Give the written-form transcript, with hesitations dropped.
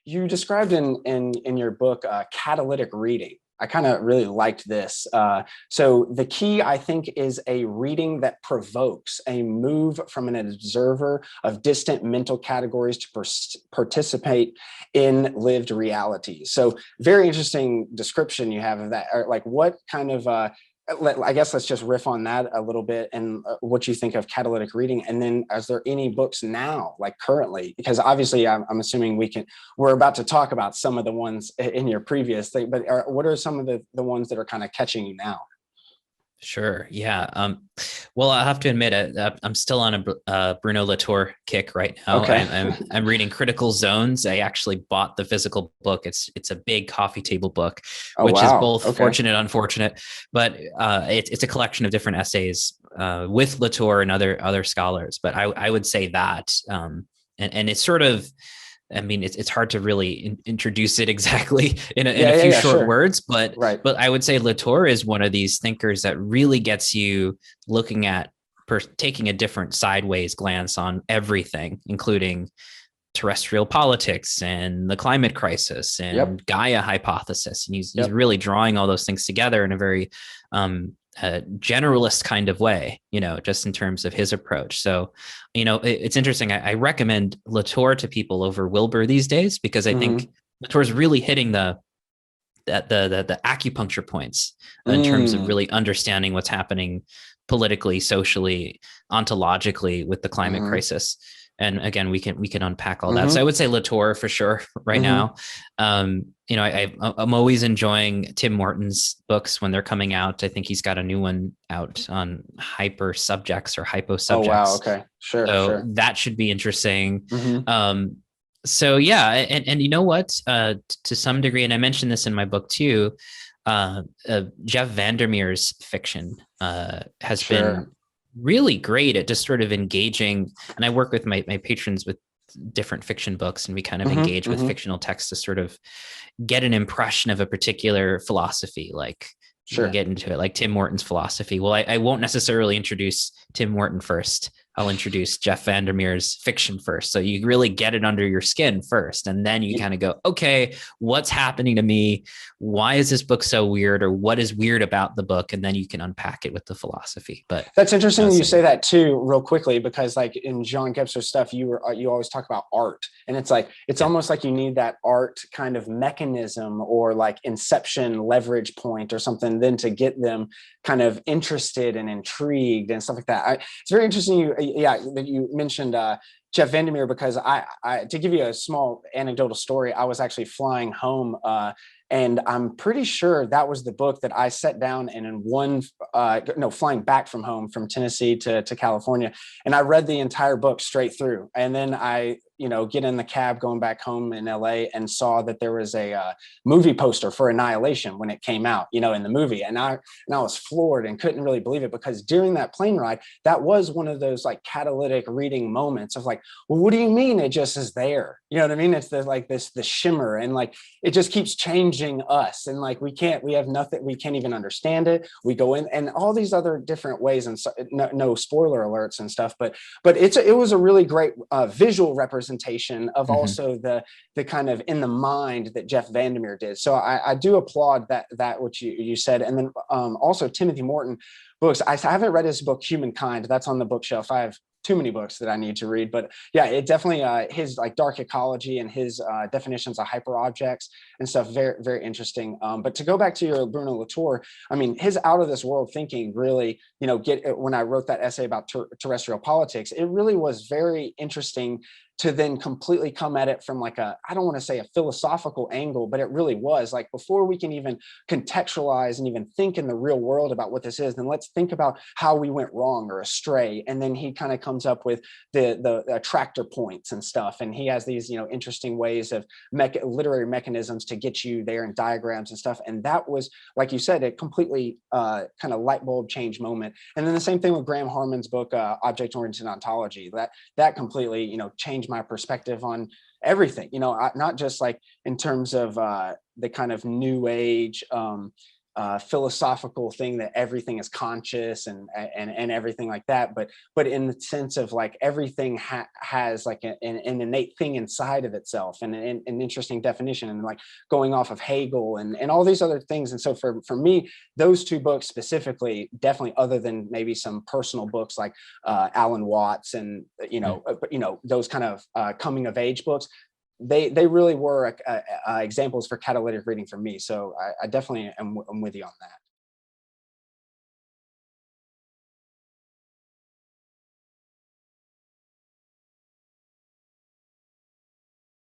you described in your book catalytic reading. I kind of really liked this. So the key, I think, is a reading that provokes a move from an observer of distant mental categories to participate in lived reality. So very interesting description you have of that. Or like what kind of I guess let's just riff on that a little bit and what you think of catalytic reading. And then is there any books now, like currently, because obviously I'm assuming we're about to talk about some of the ones in your previous thing, but what are some of the ones that are kind of catching you now? Sure. Yeah. Well, I have to admit, I'm still on a Bruno Latour kick right now. Okay. I'm reading Critical Zones. I actually bought the physical book. It's a big coffee table book, Oh, which is wow. both Okay. fortunate, unfortunate, but it's a collection of different essays with Latour and other scholars. But I would say that, and it's sort of, I mean, it's hard to really introduce it exactly in Yeah, a yeah, few yeah, short sure. words, but Right. I would say Latour is one of these thinkers that really gets you looking at taking a different sideways glance on everything, including terrestrial politics and the climate crisis Yep. and Gaia hypothesis. And he's Yep. really drawing all those things together in a very generalist kind of way, just in terms of his approach. So, it's interesting. I recommend Latour to people over Wilbur these days because I think Mm-hmm. Latour's really hitting the acupuncture points in terms of Mm. really understanding what's happening politically, socially, ontologically with the climate Mm-hmm. crisis. And again, we can unpack all that. So I Mm-hmm. would say Latour for sure right Mm-hmm. now. I'm always enjoying Tim Morton's books when they're coming out. I think he's got a new one out on hyper subjects or hypo Oh, wow. subjects. Okay. Sure, So sure. that should be interesting. Mm-hmm. Um, so yeah, and you know what? To some degree, and I mentioned this in my book too. Jeff Vandermeer's fiction has been Sure. really great at just sort of engaging. And I work with my patrons with different fiction books, and we kind of Mm-hmm. engage with Mm-hmm. fictional texts to sort of get an impression of a particular philosophy. Like we can Sure. get into it, like Tim Morton's philosophy. Well, I won't necessarily introduce Tim Morton first. I'll introduce Jeff Vandermeer's fiction first. So you really get it under your skin first. And then you kind of go, okay, what's happening to me? Why is this book so weird? Or what is weird about the book? And then you can unpack it with the philosophy. But That's I interesting would you say, say that too, real quickly, because like in Jean Gebser's stuff, you always talk about art, and it's like it's yeah. almost like you need that art kind of mechanism or like inception leverage point or something, then to get them kind of interested and intrigued and stuff like that. It's very interesting. Yeah, that you mentioned Jeff Vandermeer because to give you a small anecdotal story, I was actually flying home. And I'm pretty sure that was the book that I set down and in one, no, flying back from home from Tennessee to California. And I read the entire book straight through. And then I, get in the cab going back home in LA and saw that there was a movie poster for Annihilation when it came out, in the movie. And I was floored and couldn't really believe it because during that plane ride, that was one of those like catalytic reading moments of like, well, what do you mean it just is there? You know what I mean? It's the shimmer and like, it just keeps changing us. And like, we have nothing, we can't even understand it. We go in and all these other different ways and so, no spoiler alerts and stuff, but it was a really great visual representation of Mm-hmm. also the kind of in the mind that Jeff Vandermeer did. So I do applaud that what you said. And then also Timothy Morton books. I haven't read his book Humankind. That's on the bookshelf. I have too many books that I need to read, but yeah, it definitely his like dark ecology and his definitions of hyper objects and stuff very very interesting. But to go back to your Bruno Latour, I mean his out of this world thinking really when I wrote that essay about terrestrial politics, it really was very interesting to then completely come at it from like I don't want to say a philosophical angle, but it really was like before we can even contextualize and even think in the real world about what this is, then let's think about how we went wrong or astray. And then he kind of comes up with the attractor points and stuff. And he has these, interesting ways of literary mechanisms to get you there and diagrams and stuff. And that was, like you said, a completely kind of light bulb change moment. And then the same thing with Graham Harman's book, Object Oriented Ontology, that completely, changed my perspective on everything, not just like in terms of the kind of new age philosophical thing that everything is conscious and everything like that, but in the sense of like everything has like an innate thing inside of itself, and an interesting definition, and like going off of Hegel and all these other things. And so for me, those two books specifically, definitely, other than maybe some personal books like Alan Watts and those kind of coming of age books, they really were examples for catalytic reading for me. So I definitely am with you on that.